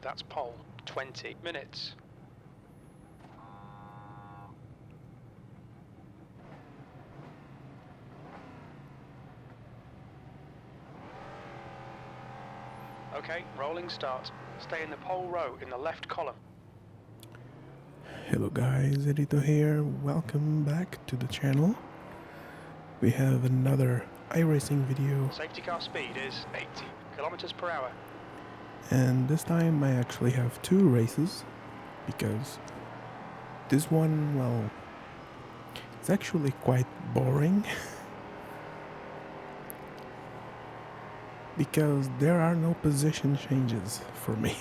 That's pole. 20 minutes. Okay, rolling start. Stay in the pole row in the left column. Hello guys, Erito here. Welcome back to the channel. We have another iRacing video, Safety car speed is 80 kilometers per hour. and this time I actually have two races because this one, well, it's actually quite boring because there are no position changes for me.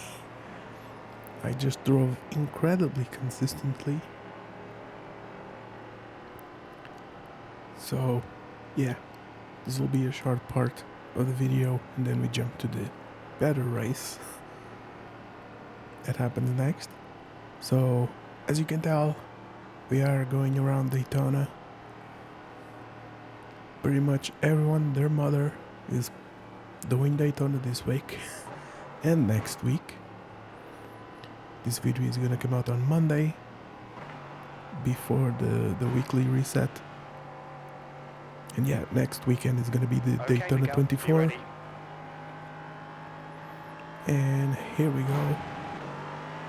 I just drove incredibly consistently. So, yeah, this will be a short part of the video, and then we jump to the better race that happens next. So, as you can tell, we are going around Daytona. Pretty much everyone, their mother, is doing Daytona this week and next week. This video is gonna come out on Monday before the weekly reset. And yeah, next weekend is gonna be the Okay, Daytona Miguel, 24. you ready? And here we go.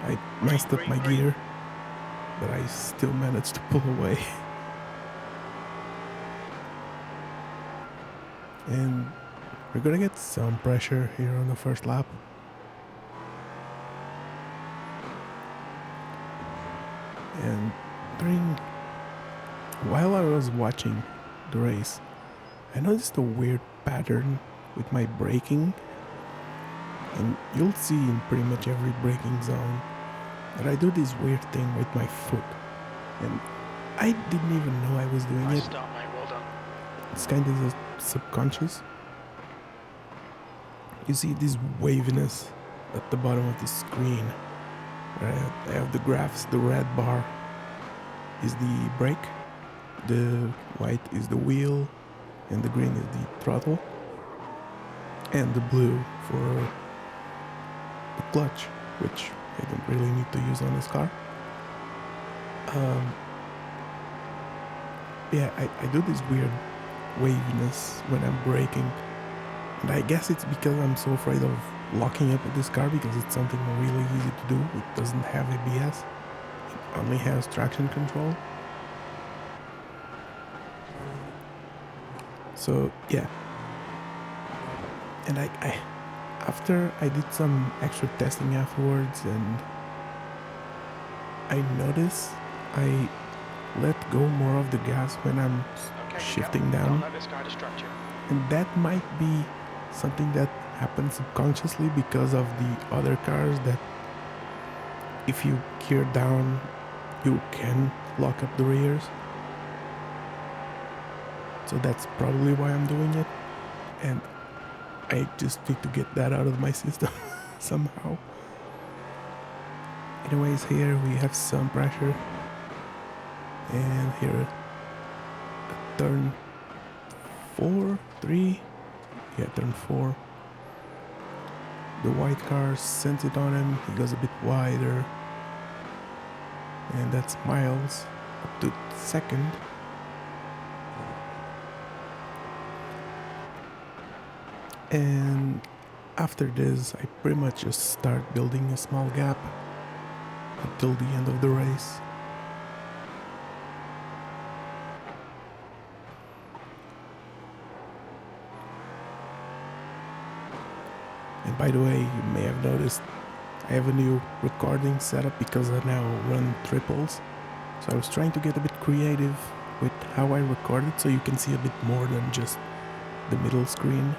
I messed up my gear, but I still managed to pull away. And we're gonna get some pressure here on the first lap. And while I was watching the race, I noticed a weird pattern with my braking, and you'll see in pretty much every braking zone that I do this weird thing with my foot, and I didn't even know I was doing Nice it. start, mate. Well done. It's kind of subconscious. You see this waviness at the bottom of the screen where I have the graphs. The red bar is the brake, the white is the wheel, and the green is the throttle, and the blue for the clutch, which I don't really need to use on this car. Yeah, I do this weird waviness when I'm braking, and I guess it's because I'm so afraid of locking up with this car because it's something really easy to do. It doesn't have ABS, it only has traction control. So yeah, and I after I did some extra testing afterwards, and I noticed I let go more of the gas when I'm Okay, shifting Miguel, down, don't let this guy distract you. and that might be something that happens subconsciously because of the other cars, that if you gear down you can lock up the rears. So that's probably why I'm doing it, and I just need to get that out of my system somehow. Anyways, here we have some pressure, and here turn 4, 3, yeah, turn 4. The white car sends it on him, he goes a bit wider, and that's Miles up to second. And after this, I pretty much just start building a small gap until the end of the race. And by the way, you may have noticed I have a new recording setup because I now run triples. So I was trying to get a bit creative with how I record it so you can see a bit more than just the middle screen.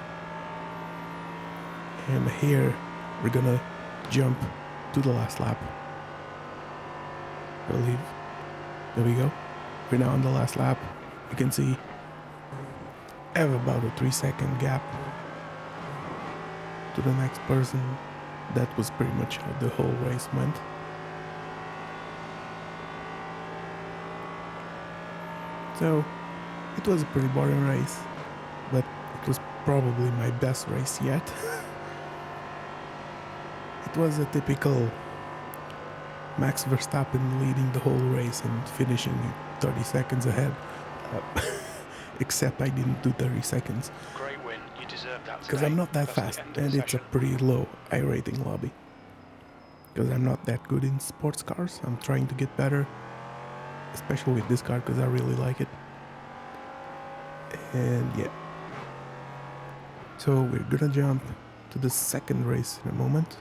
And here we're gonna jump to the last lap, I believe. There we go. We're now on the last lap. You can see I have about a 3-second gap to the next person. That was pretty much how the whole race went. So it was a pretty boring race, but it was probably my best race yet. it was a typical Max Verstappen leading the whole race and finishing 30 seconds ahead. Uh, except I didn't do 30 seconds. Great win, you deserve that Because today. I'm not that That's the fast, end of and the it's a session. pretty low iRating lobby. Because I'm not that good in sports cars. I'm trying to get better, especially with this car because I really like it. And yeah. So we're gonna jump to the second race in a moment.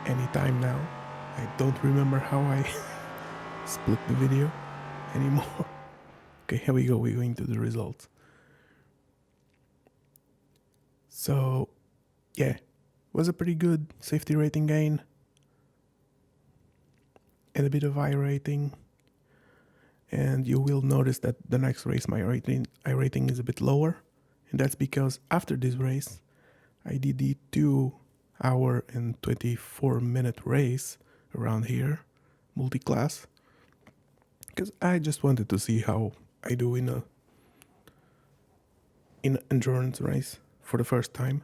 Anytime now. I don't remember how I split the video anymore. Okay, here we go. We're going to the results. So, yeah, was a pretty good safety rating gain and a bit of iRating. And you will notice that the next race my iRating is a bit lower, and that's because after this race I did the 2-hour and 24-minute race around here, multi-class, because I just wanted to see how I do in an endurance race for the first time.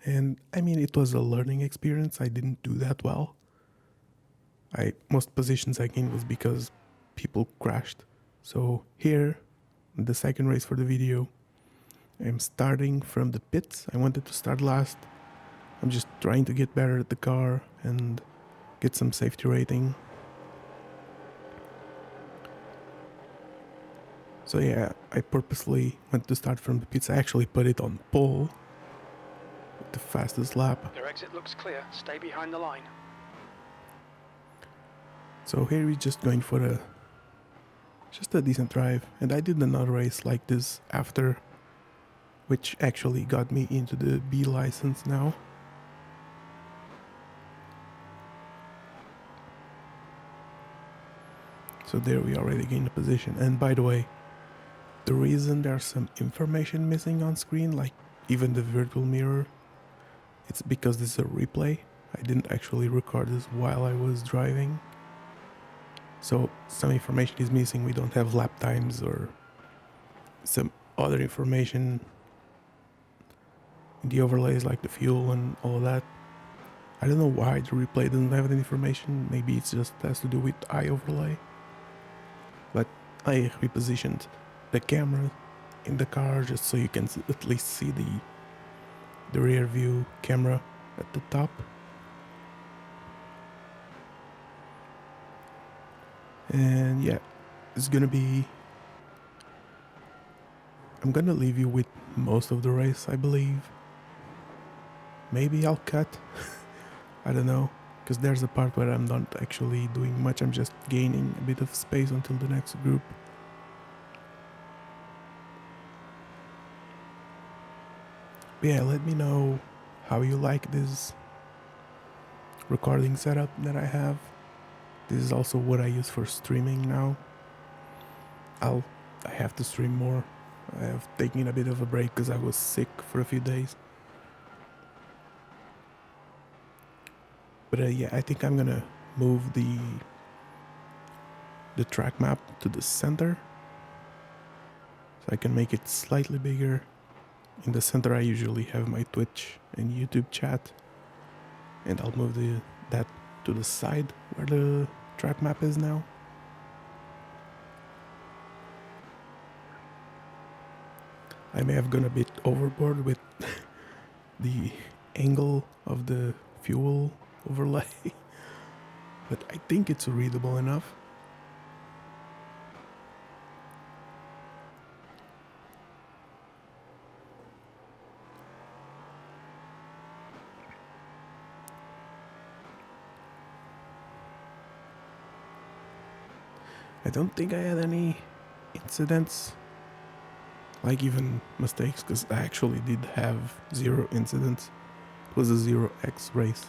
And I mean, it was a learning experience. I didn't do that well. Most positions I gained was because people crashed. So here, the second race for the video, I'm starting from the pits. I wanted to start last. I'm just trying to get better at the car and get some safety rating. So yeah, I purposely went to start from the pits. I actually put it on pole with the fastest lap. Your exit looks clear. Stay behind the line. So here we're just going for just a decent drive. And I did another race like this after, which actually got me into the B license now. So there we already gained a position. And by the way, the reason there's some information missing on screen, like even the virtual mirror, it's because this is a replay. I didn't actually record this while I was driving. So some information is missing. We don't have lap times or some other information in the overlays like the fuel and all of that. I don't know why the replay doesn't have that information. Maybe it just has to do with eye overlay. But I repositioned the camera in the car just so you can at least see the rear view camera at the top. And yeah, it's gonna be... I'm gonna leave you with most of the race, I believe. Maybe I'll cut. I don't know. Because there's a part where I'm not actually doing much. I'm just gaining a bit of space until the next group. But yeah, let me know how you like this recording setup that I have. This is also what I use for streaming now. I have to stream more. I have taken a bit of a break because I was sick for a few days. But yeah, I think I'm gonna move the track map to the center so I can make it slightly bigger. In the center I usually have my Twitch and YouTube chat, and I'll move that to the side where the track map is now. I may have gone a bit overboard with the angle of the fuel overlay, but I think it's readable enough. I don't think I had any incidents, like even mistakes, because I actually did have 0 incidents. It was a 0x race.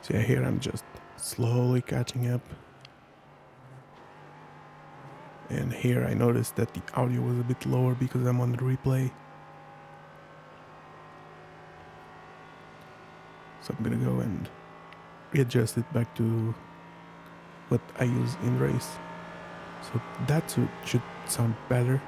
So yeah, here I'm just slowly catching up. And here I noticed that the audio was a bit lower because I'm on the replay. So I'm gonna go and readjust it back to what I use in race. So that should sound better.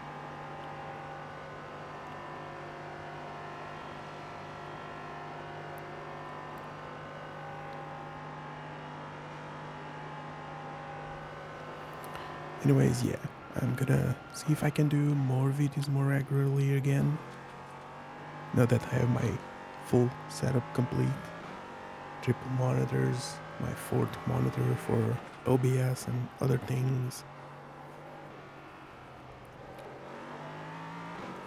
Anyways, yeah, I'm gonna see if I can do more videos more regularly again. Now that I have my full setup complete, triple monitors, my fourth monitor for OBS and other things.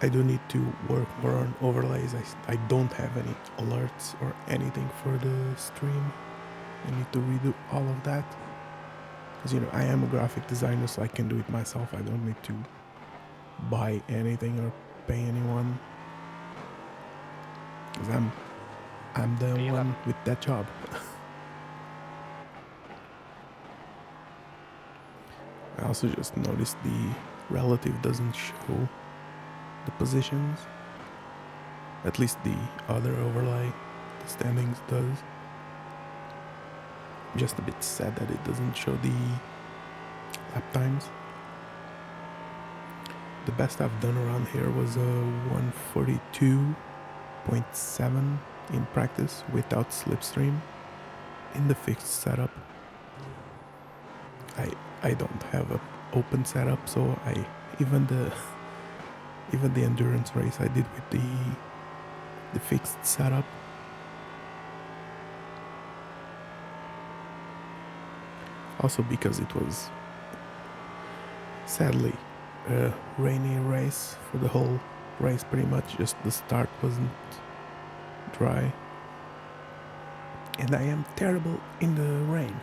I do need to work more on overlays. I don't have any alerts or anything for the stream. I need to redo all of that. Because, you know, I am a graphic designer, so I can do it myself. I don't need to buy anything or pay anyone. Because I'm the one with that job. I also just noticed the relative doesn't show the positions. At least the other overlay, the standings, does. I'm just a bit sad that it doesn't show the lap times. The best I've done around here was a 142.7 in practice without slipstream in the fixed setup. I don't have a open setup, so even the endurance race I did with the fixed setup. Also because it was sadly a rainy race for the whole race, pretty much. Just the start wasn't dry, and I am terrible in the rain.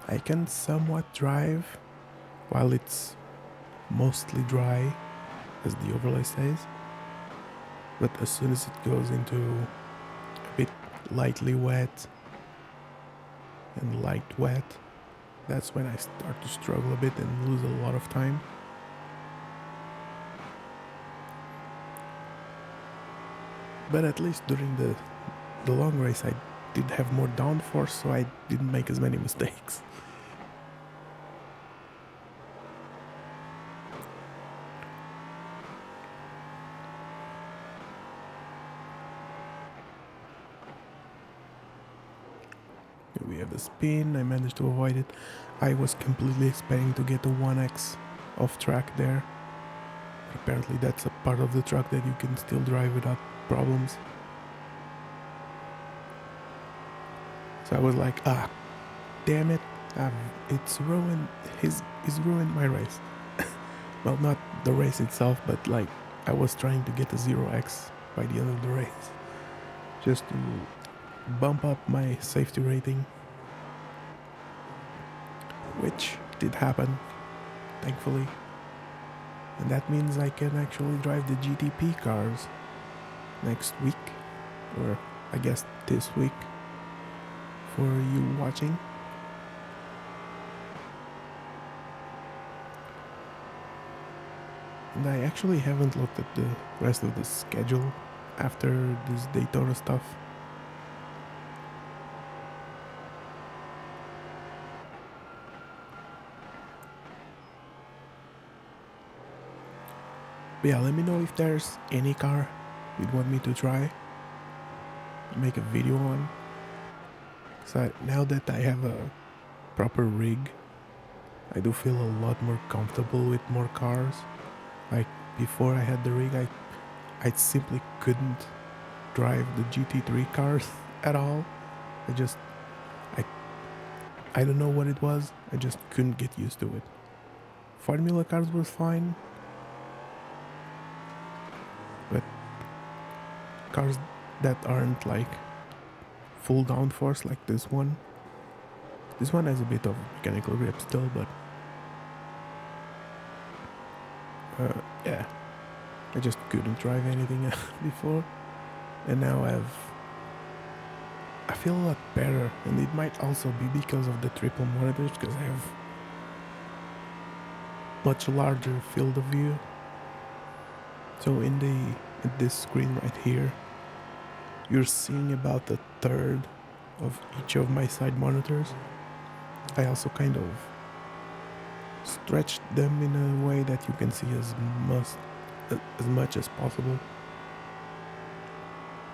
I can somewhat drive while it's mostly dry, as the overlay says, but as soon as it goes into a bit lightly wet and light wet, that's when I start to struggle a bit and lose a lot of time. But at least during the long race I did have more downforce, so I didn't make as many mistakes. We have the spin, I managed to avoid it. I was completely expecting to get a 1x off track there. But apparently that's a part of the truck that you can still drive without problems. So I was like, damn it, it's ruined, he's ruined my race. Well, not the race itself, but like I was trying to get a 0x by the end of the race, just to bump up my safety rating, which did happen, thankfully. And that means I can actually drive the GTP cars next week, or I guess this week for you watching. And I actually haven't looked at the rest of the schedule after this Daytona stuff. But yeah, let me know if there's any car you'd want me to try, make a video on. So now that I have a proper rig, I do feel a lot more comfortable with more cars. Like before I had the rig, I simply couldn't drive the GT3 cars at all. I don't know what it was, I just couldn't get used to it. Formula cars was fine, but cars that aren't like full downforce like this one has a bit of mechanical grip still, but yeah, I just couldn't drive anything before, and now I feel a lot better, and it might also be because of the triple monitors, because I have much larger field of view. So in this screen right here, you're seeing about a third of each of my side monitors, I also kind of stretched them in a way that you can see as much as possible.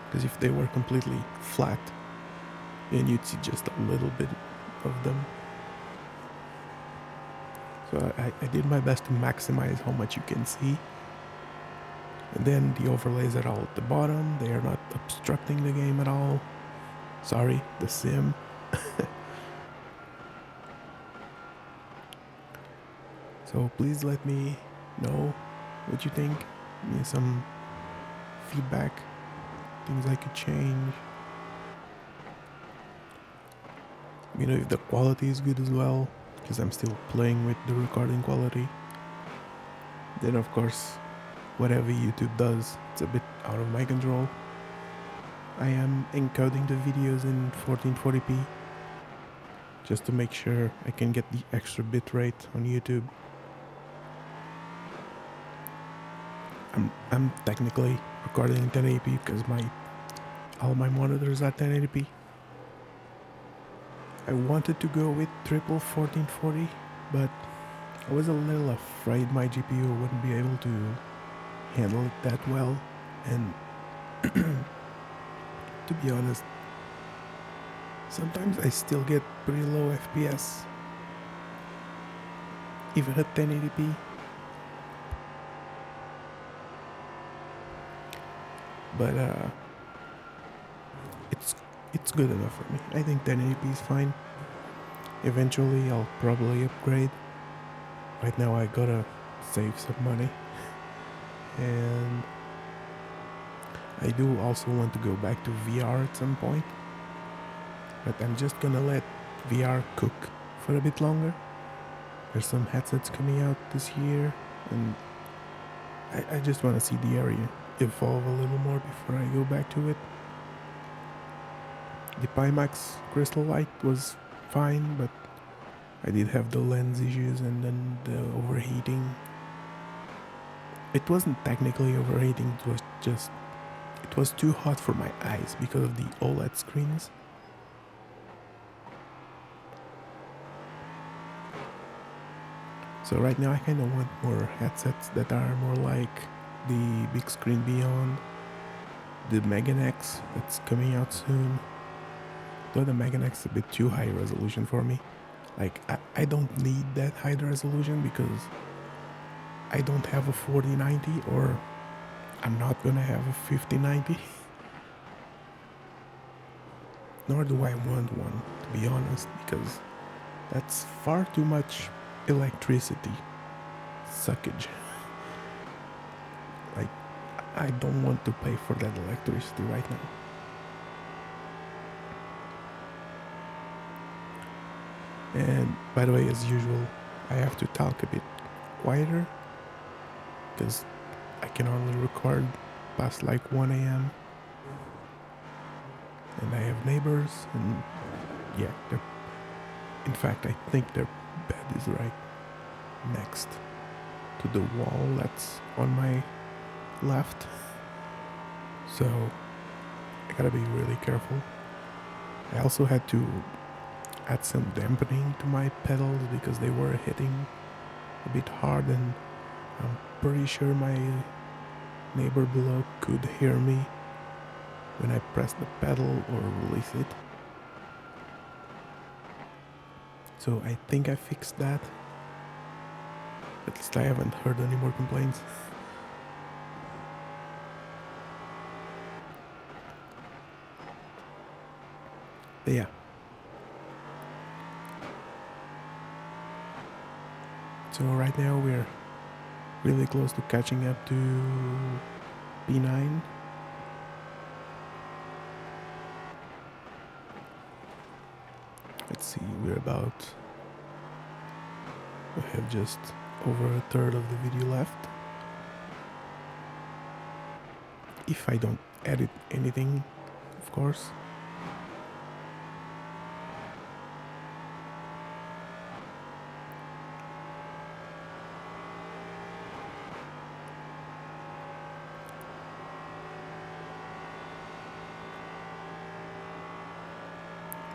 Because if they were completely flat, then you'd see just a little bit of them. So I did my best to maximize how much you can see. And then the overlays are all at the bottom. They are not obstructing the game at all. Sorry, the sim. So please let me know what you think. Give me some feedback, things I could change. You know, if the quality is good as well, because I'm still playing with the recording quality. Then of course, whatever YouTube does, it's a bit out of my control. I am encoding the videos in 1440p just to make sure I can get the extra bitrate on YouTube. I'm technically recording in 1080p because all my monitors are 1080p. I wanted to go with triple 1440, but I was a little afraid my GPU wouldn't be able to handle it that well, and to be honest, sometimes I still get pretty low FPS, even at 1080p. But it's good enough for me. I think 1080p is fine. Eventually I'll probably upgrade. Right now I gotta save some money, and I do also want to go back to VR at some point, but I'm just gonna let VR cook for a bit longer. There's some headsets coming out this year, and I just want to see the area evolve a little more before I go back to it. The Pimax Crystal Light was fine, but I did have the lens issues and then the overheating. It wasn't technically overheating, it was too hot for my eyes because of the OLED screens. So right now I kind of want more headsets that are more like the big screen beyond, the Megan X that's coming out soon. Though the Megan X is a bit too high resolution for me. Like, I don't need that high resolution because I don't have a 4090, or I'm not gonna have a 5090. Nor do I want one, to be honest, because that's far too much electricity suckage. Like, I don't want to pay for that electricity right now. And by the way, as usual, I have to talk a bit quieter because I can only record past like 1 a.m. and I have neighbors, and yeah, in fact I think their bed is right next to the wall that's on my left, so I gotta be really careful. I also had to add some dampening to my pedals because they were hitting a bit hard, and I'm pretty sure my neighbor below could hear me when I press the pedal or release it. So I think I fixed that. At least I haven't heard any more complaints. But yeah. So right now we're really close to catching up to P9. Let's see, we have just over a third of the video left. If I don't edit anything, of course.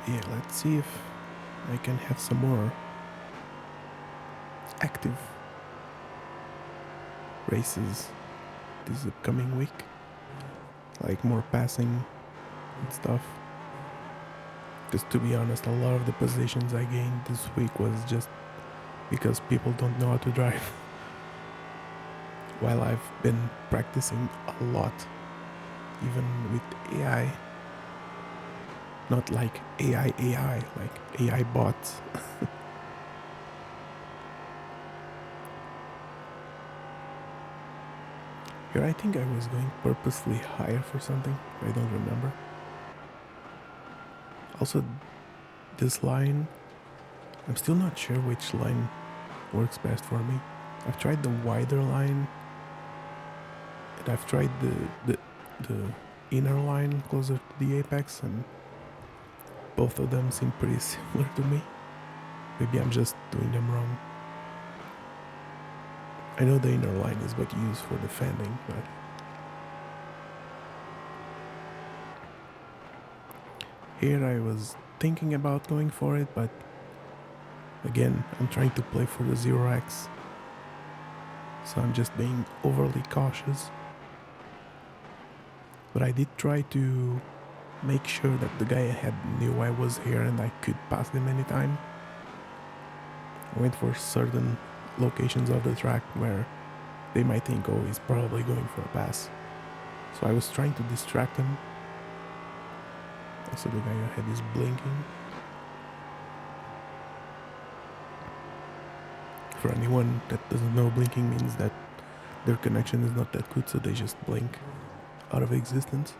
Yeah, let's see if I can have some more active races this upcoming week, like more passing and stuff. Because to be honest, a lot of the positions I gained this week was just because people don't know how to drive. While I've been practicing a lot, even with AI. Not like AI, like AI bots. Here I think I was going purposely higher for something, I don't remember. Also, this line, I'm still not sure which line works best for me. I've tried the wider line, and I've tried the inner line closer to the apex, and both of them seem pretty similar to me. Maybe I'm just doing them wrong. I know the inner line is what you use for defending, but here I was thinking about going for it, but again, I'm trying to play for the 0x, so I'm just being overly cautious. But I did try to make sure that the guy ahead knew I was here and I could pass him anytime. I went for certain locations of the track where they might think, oh, he's probably going for a pass. So I was trying to distract him. Also, the guy ahead is blinking. For anyone that doesn't know, blinking means that their connection is not that good, so they just blink out of existence.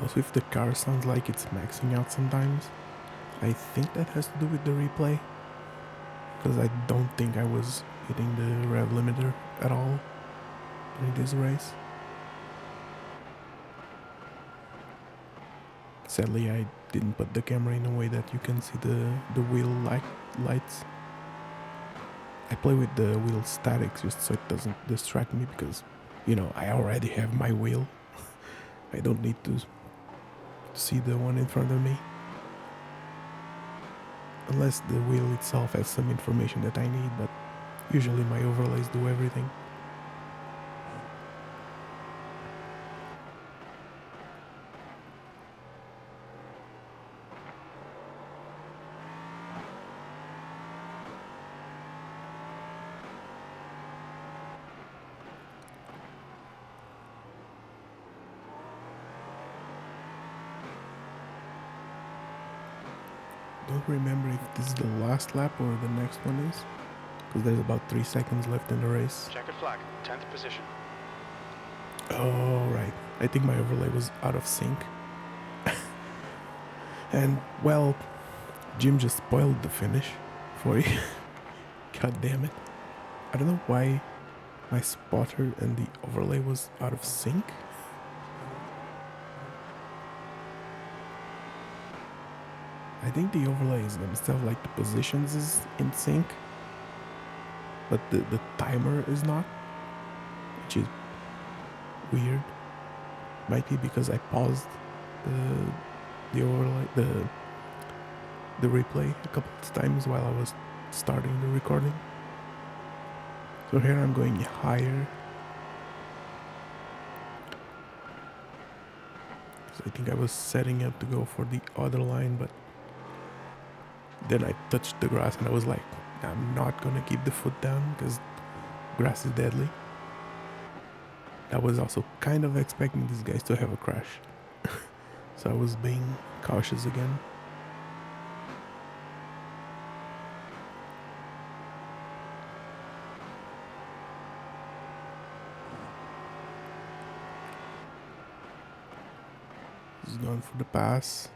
Also, if the car sounds like it's maxing out sometimes, I think that has to do with the replay, because I don't think I was hitting the rev limiter at all during this race. Sadly, I didn't put the camera in a way that you can see the wheel lights. I play with the wheel statics just so it doesn't distract me, because, you know, I already have my wheel. I don't need to see the one in front of me. Unless the wheel itself has some information that I need, but usually my overlays do everything. Don't remember if this is the last lap or the next one is, because there's about 3 seconds left in the race. Checkered flag, 10th position. Oh, right. I think my overlay was out of sync. And, well, Jim just spoiled the finish for you. God damn it. I don't know why my spotter and the overlay was out of sync. I think the overlays themselves, like the positions, is in sync, but the timer is not, which is weird. Might be because I paused the overlay, the replay a couple of times while I was starting the recording. So here I'm going higher. So I think I was setting up to go for the other line, but then I touched the grass and I was like, I'm not gonna keep the foot down because grass is deadly. I was also kind of expecting these guys to have a crash. So I was being cautious again. He's going for the pass.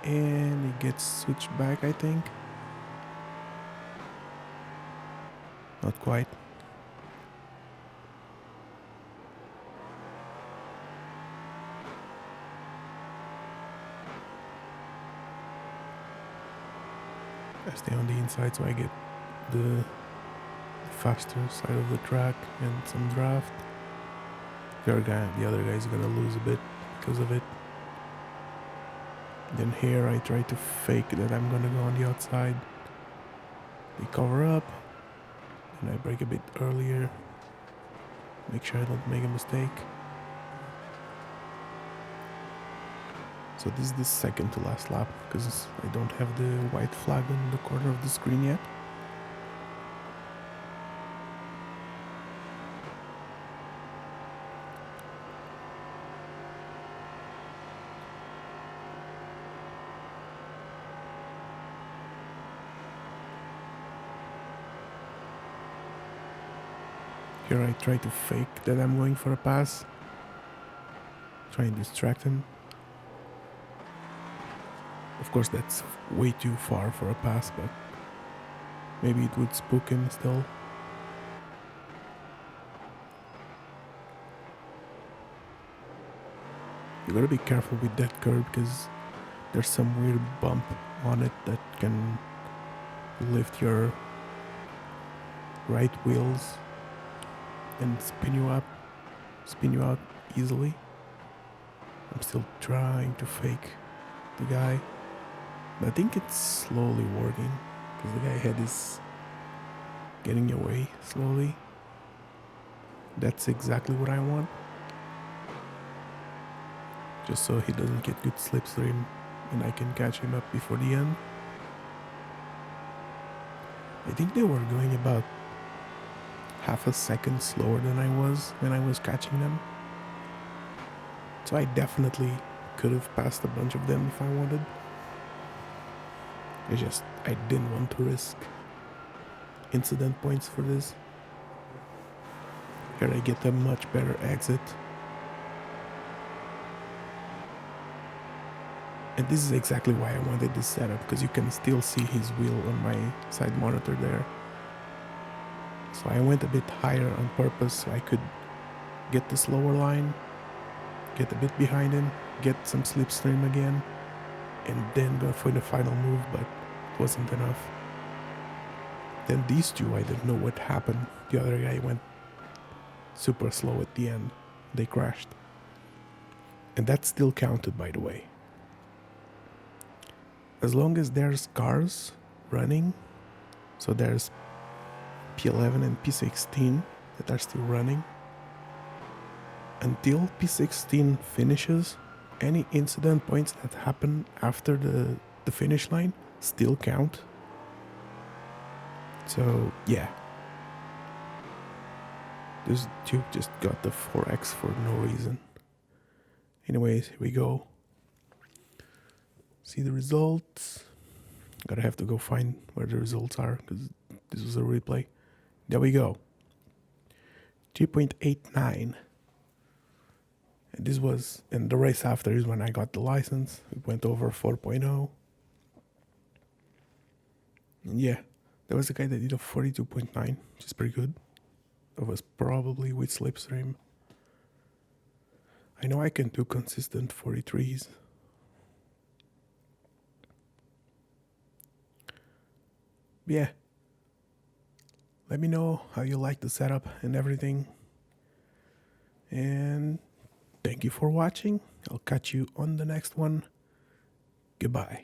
And he gets switched back, I think. Not quite. I stay on the inside so I get the faster side of the track and some draft. The other guy is gonna lose a bit because of it. Then here I try to fake that I'm gonna go on the outside. They cover up, and I brake a bit earlier. Make sure I don't make a mistake. So this is the second to last lap because I don't have the white flag on the corner of the screen yet. Here I try to fake that I'm going for a pass. Try and distract him. Of course that's way too far for a pass, but maybe it would spook him still. You gotta be careful with that curb because there's some weird bump on it that can lift your right wheels and spin you out easily. I'm still trying to fake the guy, but I think it's slowly working because the guy head is getting away slowly. That's exactly what I want, just so he doesn't get good slipstream and I can catch him up before the end. I think they were going about half a second slower than I was when I was catching them. So I definitely could have passed a bunch of them if I wanted. I didn't want to risk incident points for this. Here I get a much better exit. And this is exactly why I wanted this setup, because you can still see his wheel on my side monitor there. So I went a bit higher on purpose so I could get the slower line, get a bit behind him, get some slipstream again, and then go for the final move, but it wasn't enough. Then these two, I didn't know what happened. The other guy went super slow at the end. They crashed. And that still counted, by the way. As long as there's cars running, so there's P11 and P16 that are still running, until P16 finishes, any incident points that happen after the finish line still count. So yeah, this dude just got the 4x for no reason. Anyways, here we go. See the results. Gotta have to go find where the results are because this was a replay. There we go. 3.89. And this was, and the race after is when I got the license. It went over 4.0. And yeah, there was a guy that did a 42.9, which is pretty good. That was probably with slipstream. I know I can do consistent 43s. Yeah, let me know how you like the setup and everything. And thank you for watching. I'll catch you on the next one. Goodbye.